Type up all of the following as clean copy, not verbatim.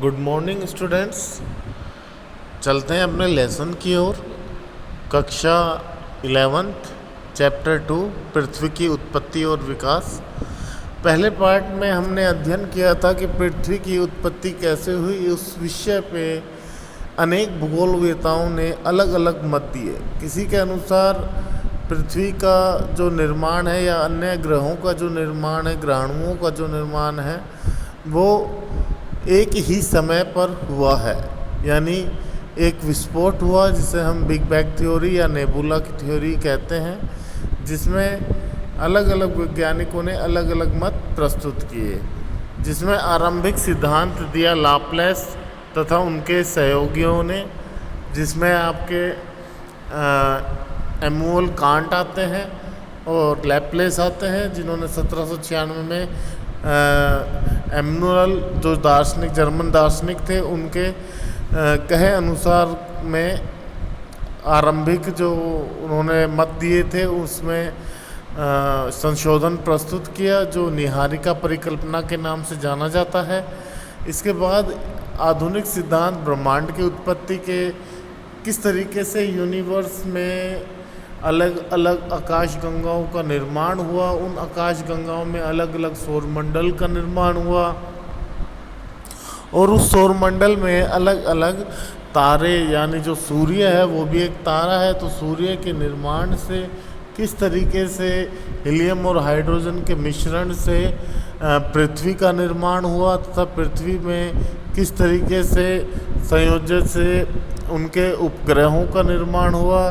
Good morning students. चलते हैं अपने लेसन की ओर। कक्षा 11th चैप्टर 2 पृथ्वी की उत्पत्ति और विकास। पहले पार्ट में हमने अध्ययन किया था कि पृथ्वी की उत्पत्ति कैसे हुई। उस विषय पे अनेक भूगोलवेताओं ने अलग अलग मत दिए। किसी के अनुसार पृथ्वी का जो निर्माण है या अन्य ग्रहों का जो निर्माण है, ग्रहाणुओं का जो निर्माण है, वो एक ही समय पर हुआ है, यानी एक विस्फोट हुआ जिसे हम बिग बैंग थ्योरी या नेबुला की थ्योरी कहते हैं, जिसमें अलग अलग वैज्ञानिकों ने अलग अलग मत प्रस्तुत किए। जिसमें आरंभिक सिद्धांत दिया लाप्लेस तथा उनके सहयोगियों ने, जिसमें आपके एमुअल कांट आते हैं और लैप्लेस आते हैं, जिन्होंने 1796 में एमुअल जो दार्शनिक जर्मन दार्शनिक थे, उनके कहे अनुसार में आरंभिक जो उन्होंने मत दिए थे उसमें संशोधन प्रस्तुत किया, जो निहारिका परिकल्पना के नाम से जाना जाता है। इसके बाद आधुनिक सिद्धांत ब्रह्मांड की उत्पत्ति के किस तरीके से यूनिवर्स में अलग अलग आकाश गंगाओं का निर्माण हुआ, उन आकाश गंगाओं में अलग अलग सौरमंडल का निर्माण हुआ और उस सौरमंडल में अलग अलग तारे, यानी जो सूर्य है वो भी एक तारा है, तो सूर्य के निर्माण से किस तरीके से हीलियम और हाइड्रोजन के मिश्रण से पृथ्वी का निर्माण हुआ, तथा पृथ्वी में किस तरीके से संयोजन से उनके उपग्रहों का निर्माण हुआ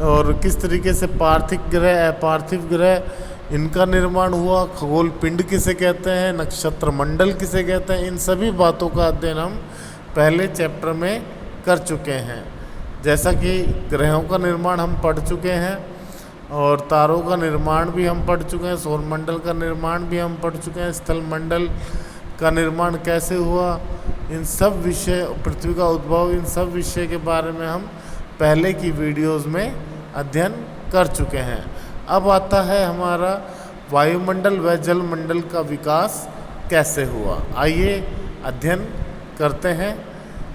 और किस तरीके से पार्थिव ग्रह अपार्थिव ग्रह इनका निर्माण हुआ, खगोल पिंड किसे कहते हैं, नक्षत्र मंडल किसे कहते हैं, इन सभी बातों का अध्ययन हम पहले चैप्टर में कर चुके हैं। जैसा कि ग्रहों का निर्माण हम पढ़ चुके हैं और तारों का निर्माण भी हम पढ़ चुके हैं, सौरमंडल का निर्माण भी हम पढ़ चुके हैं, स्थल मंडल का निर्माण कैसे हुआ, इन सब विषय, पृथ्वी का उद्भव, इन सब विषय के बारे में हम पहले की वीडियोस में अध्ययन कर चुके हैं। अब आता है हमारा वायुमंडल व जलमंडल का विकास कैसे हुआ। आइए अध्ययन करते हैं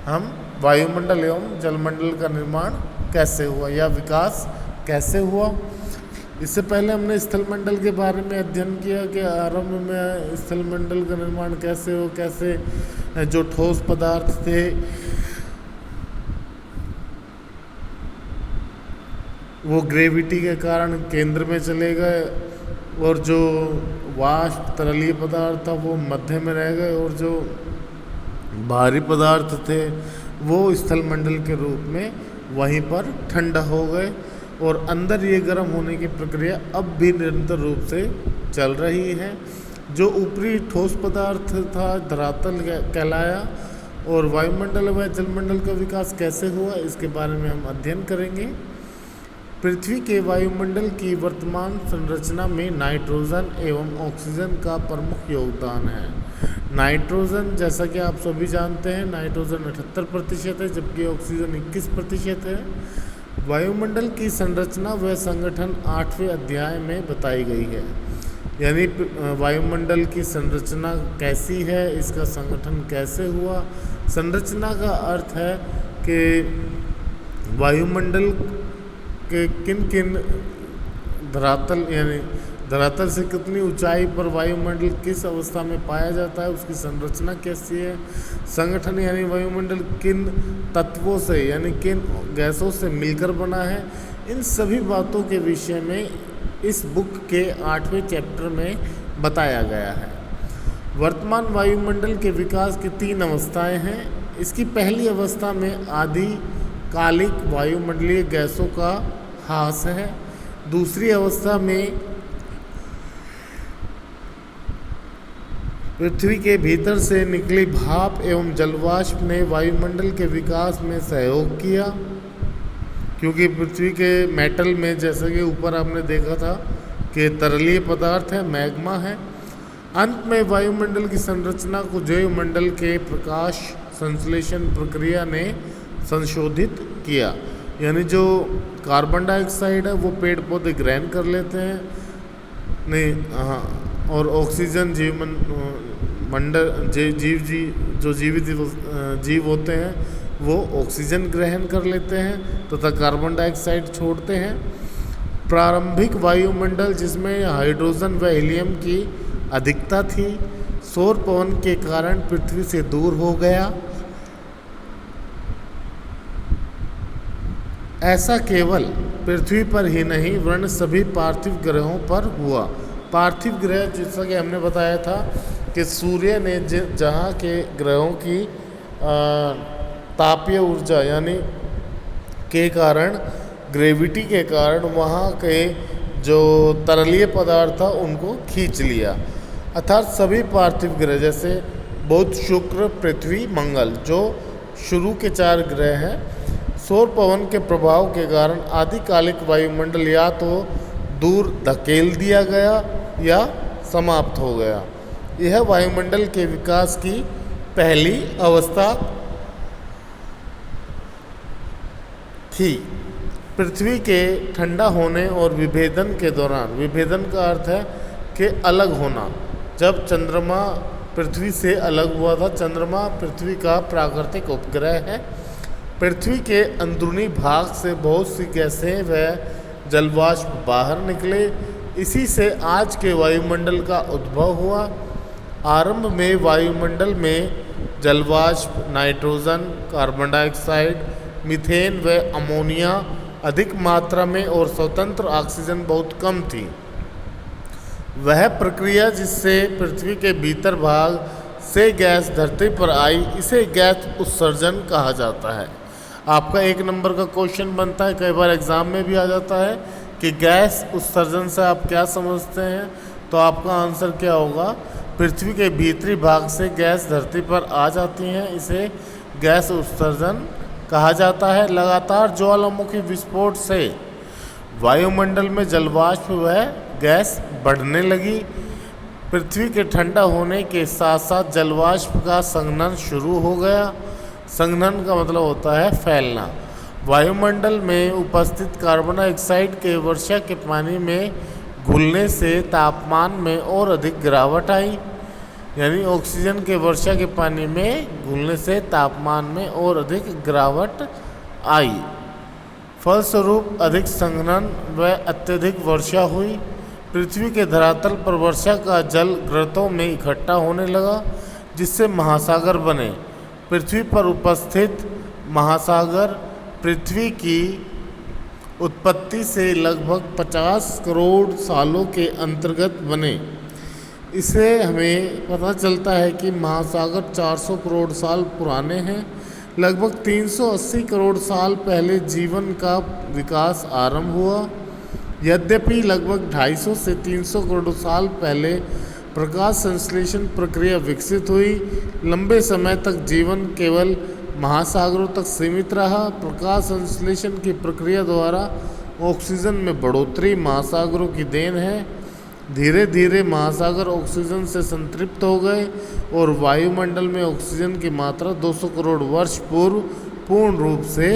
हम वायुमंडल एवं जलमंडल का निर्माण कैसे हुआ या विकास कैसे हुआ। इससे पहले हमने स्थलमंडल के बारे में अध्ययन किया कि आरंभ में स्थलमंडल का निर्माण कैसे हो, कैसे जो ठोस पदार्थ थे वो ग्रेविटी के कारण केंद्र में चले गए और जो वाष्प तरलीय पदार्थ था वो मध्य में रह गए और जो भारी पदार्थ थे वो स्थलमंडल के रूप में वहीं पर ठंडा हो गए और अंदर ये गर्म होने की प्रक्रिया अब भी निरंतर रूप से चल रही है। जो ऊपरी ठोस पदार्थ था धरातल कहलाया और वायुमंडल व जलमंडल का विकास कैसे हुआ इसके बारे में हम अध्ययन करेंगे। पृथ्वी के वायुमंडल की वर्तमान संरचना में नाइट्रोजन एवं ऑक्सीजन का प्रमुख योगदान है। नाइट्रोजन, जैसा कि आप सभी जानते हैं, नाइट्रोजन 78% है जबकि ऑक्सीजन 21% है। वायुमंडल की संरचना व संगठन 8वें अध्याय में बताई गई है, यानी वायुमंडल की संरचना कैसी है, इसका संगठन कैसे हुआ। संरचना का अर्थ है कि वायुमंडल के किन किन धरातल, यानी धरातल से कितनी ऊंचाई पर वायुमंडल किस अवस्था में पाया जाता है, उसकी संरचना कैसी है। संगठन यानी वायुमंडल किन तत्वों से यानी किन गैसों से मिलकर बना है। इन सभी बातों के विषय में इस बुक के 8वें चैप्टर में बताया गया है। वर्तमान वायुमंडल के विकास की 3 अवस्थाएं हैं। इसकी पहली अवस्था में आदिकालिक वायुमंडलीय गैसों का ह्रास है। दूसरी अवस्था में पृथ्वी के भीतर से निकली भाप एवं जलवाष्प ने वायुमंडल के विकास में सहयोग किया, क्योंकि पृथ्वी के मेटल में, जैसे कि ऊपर आपने देखा था कि तरलीय पदार्थ है, मैग्मा है। अंत में वायुमंडल की संरचना को जैवमंडल के प्रकाश संश्लेषण प्रक्रिया ने संशोधित किया, यानी जो कार्बन डाइऑक्साइड है वो पेड़ पौधे ग्रहण कर लेते हैं, नहीं हाँ, और ऑक्सीजन जीवन मंडल जो जीवित जीव होते हैं वो ऑक्सीजन ग्रहण कर लेते हैं तथा कार्बन डाइऑक्साइड छोड़ते हैं। प्रारंभिक वायुमंडल जिसमें हाइड्रोजन व हीलियम की अधिकता थी सौर पवन के कारण पृथ्वी से दूर हो गया। ऐसा केवल पृथ्वी पर ही नहीं वरन सभी पार्थिव ग्रहों पर हुआ। पार्थिव ग्रह जैसा कि हमने बताया था कि सूर्य ने जहाँ के ग्रहों की तापीय ऊर्जा यानी के कारण ग्रेविटी के कारण वहाँ के जो तरलीय पदार्थ था उनको खींच लिया। अर्थात सभी पार्थिव ग्रह जैसे बुध, शुक्र, पृथ्वी, मंगल जो शुरू के 4 ग्रह हैं सौर पवन के प्रभाव के कारण आदिकालिक वायुमंडल या तो दूर धकेल दिया गया या समाप्त हो गया। यह वायुमंडल के विकास की पहली अवस्था थी। पृथ्वी के ठंडा होने और विभेदन के दौरान, विभेदन का अर्थ है कि अलग होना, जब चंद्रमा पृथ्वी से अलग हुआ था। चंद्रमा पृथ्वी का प्राकृतिक उपग्रह है। पृथ्वी के अंदरूनी भाग से बहुत सी गैसें व जलवाष्प बाहर निकले। इसी से आज के वायुमंडल का उद्भव हुआ। आरंभ में वायुमंडल में जलवाष्प, नाइट्रोजन, कार्बन डाइऑक्साइड, मीथेन व अमोनिया अधिक मात्रा में और स्वतंत्र ऑक्सीजन बहुत कम थी। वह प्रक्रिया जिससे पृथ्वी के भीतर भाग से गैस धरती पर आई इसे गैस उत्सर्जन कहा जाता है। आपका 1 नंबर का क्वेश्चन बनता है, कई बार एग्जाम में भी आ जाता है कि गैस उत्सर्जन से आप क्या समझते हैं। तो आपका आंसर क्या होगा, पृथ्वी के भीतरी भाग से गैस धरती पर आ जाती हैं, इसे गैस उत्सर्जन कहा जाता है। लगातार ज्वालामुखी विस्फोट से वायुमंडल में जलवाष्प व गैस बढ़ने लगी। पृथ्वी के ठंडा होने के साथ साथ जलवाष्प का संघनन शुरू हो गया। संघनन का मतलब होता है फैलना। वायुमंडल में उपस्थित कार्बन डाइऑक्साइड के वर्षा के पानी में घुलने से तापमान में और अधिक गिरावट आई। यानी ऑक्सीजन के वर्षा के पानी में घुलने से तापमान में और अधिक गिरावट आई। फलस्वरूप अधिक संघनन व अत्यधिक वर्षा हुई। पृथ्वी के धरातल पर वर्षा का जल गर्तों में इकट्ठा होने लगा जिससे महासागर बने। पृथ्वी पर उपस्थित महासागर पृथ्वी की उत्पत्ति से लगभग 50 करोड़ सालों के अंतर्गत बने। इसे हमें पता चलता है कि महासागर 400 करोड़ साल पुराने हैं। लगभग 380 करोड़ साल पहले जीवन का विकास आरंभ हुआ। यद्यपि लगभग 250 से 300 करोड़ साल पहले प्रकाश संश्लेषण प्रक्रिया विकसित हुई। लंबे समय तक जीवन केवल महासागरों तक सीमित रहा। प्रकाश संश्लेषण की प्रक्रिया द्वारा ऑक्सीजन में बढ़ोतरी महासागरों की देन है। धीरे धीरे महासागर ऑक्सीजन से संतृप्त हो गए और वायुमंडल में ऑक्सीजन की मात्रा 200 करोड़ वर्ष पूर्व पूर्ण रूप से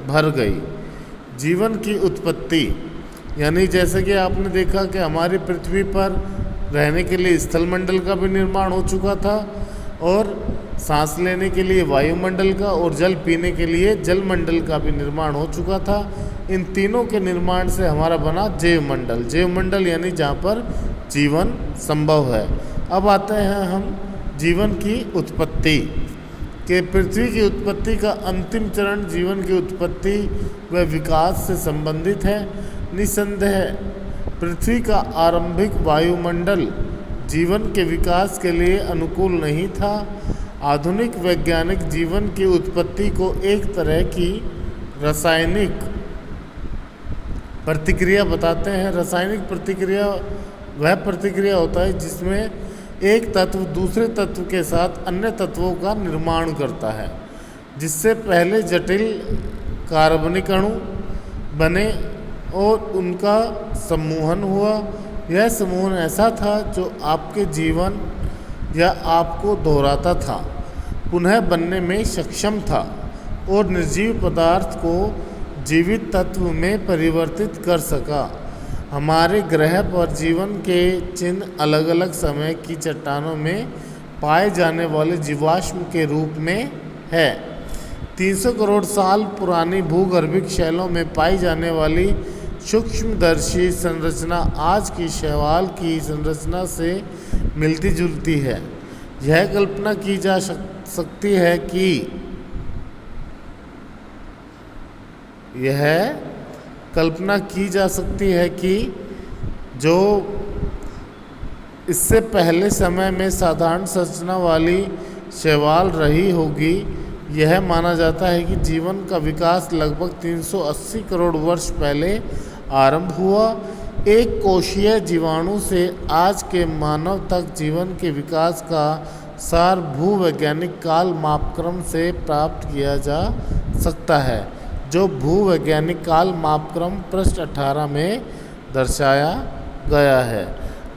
भर गई। जीवन की उत्पत्ति यानी जैसे कि आपने देखा कि हमारी पृथ्वी पर रहने के लिए स्थलमंडल का भी निर्माण हो चुका था और सांस लेने के लिए वायुमंडल का और जल पीने के लिए जलमंडल का भी निर्माण हो चुका था। इन तीनों के निर्माण से हमारा बना जैवमंडल। जैवमंडल यानी जहाँ पर जीवन संभव है। अब आते हैं हम जीवन की उत्पत्ति के। पृथ्वी की उत्पत्ति का अंतिम चरण जीवन की उत्पत्ति व विकास से संबंधित है। निसंदेह पृथ्वी का आरंभिक वायुमंडल जीवन के विकास के लिए अनुकूल नहीं था। आधुनिक वैज्ञानिक जीवन की उत्पत्ति को एक तरह की रासायनिक प्रतिक्रिया बताते हैं। रासायनिक प्रतिक्रिया वह प्रतिक्रिया होता है जिसमें एक तत्व दूसरे तत्व के साथ अन्य तत्वों का निर्माण करता है, जिससे पहले जटिल कार्बनिक अणु बने और उनका समूहन हुआ। यह समूहन ऐसा था जो आपके जीवन या आपको दोहराता था, पुनः बनने में सक्षम था और निर्जीव पदार्थ को जीवित तत्व में परिवर्तित कर सका। हमारे ग्रह पर जीवन के चिन्ह अलग अलग समय की चट्टानों में पाए जाने वाले जीवाश्म के रूप में है। 300 करोड़ साल पुरानी भूगर्भिक शैलों में पाई जाने वाली सूक्ष्मदर्शी संरचना आज की शैवाल की संरचना से मिलती जुलती है। यह कल्पना की जा सकती है कि जो इससे पहले समय में साधारण संरचना वाली शैवाल रही होगी। यह माना जाता है कि जीवन का विकास लगभग 380 करोड़ वर्ष पहले आरंभ हुआ। एक कोशीय जीवाणु से आज के मानव तक जीवन के विकास का सार भूवैज्ञानिक काल मापक्रम से प्राप्त किया जा सकता है, जो भूवैज्ञानिक काल मापक्रम पृष्ठ 18 में दर्शाया गया है।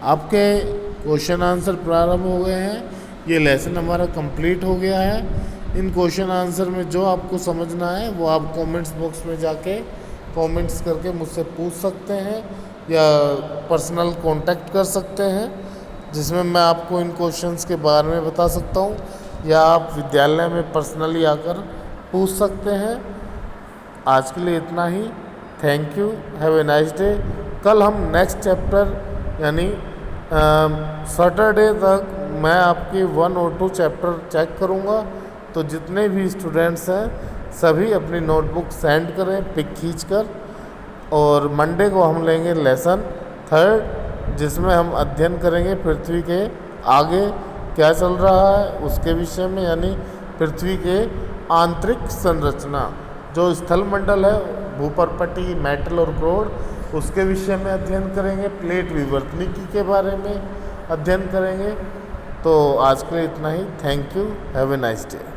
आपके क्वेश्चन आंसर प्रारंभ हो गए हैं। ये लेसन हमारा कंप्लीट हो गया है। इन क्वेश्चन आंसर में जो आपको समझना है वो आप कमेंट्स बॉक्स में जाके कमेंट्स करके मुझसे पूछ सकते हैं या पर्सनल कांटेक्ट कर सकते हैं, जिसमें मैं आपको इन क्वेश्चंस के बारे में बता सकता हूँ, या आप विद्यालय में पर्सनली आकर पूछ सकते हैं। आज के लिए इतना ही। Thank you, have a nice day. कल हम नेक्स्ट चैप्टर यानी सैटरडे तक मैं आपकी 1 और 2 चैप्टर चेक करूँगा। तो जितने भी स्टूडेंट्स हैं सभी अपनी नोटबुक सेंड करें पिक खींचकर। और मंडे को हम लेंगे लेसन 3, जिसमें हम अध्ययन करेंगे पृथ्वी के आगे क्या चल रहा है उसके विषय में, यानी पृथ्वी के आंतरिक संरचना, जो स्थलमंडल है, भूपर्पटी, मेटल और क्रोड, उसके विषय में अध्ययन करेंगे। प्लेट विवर्तनिकी के बारे में अध्ययन करेंगे। तो आज के लिए इतना ही। Thank you, have a nice day.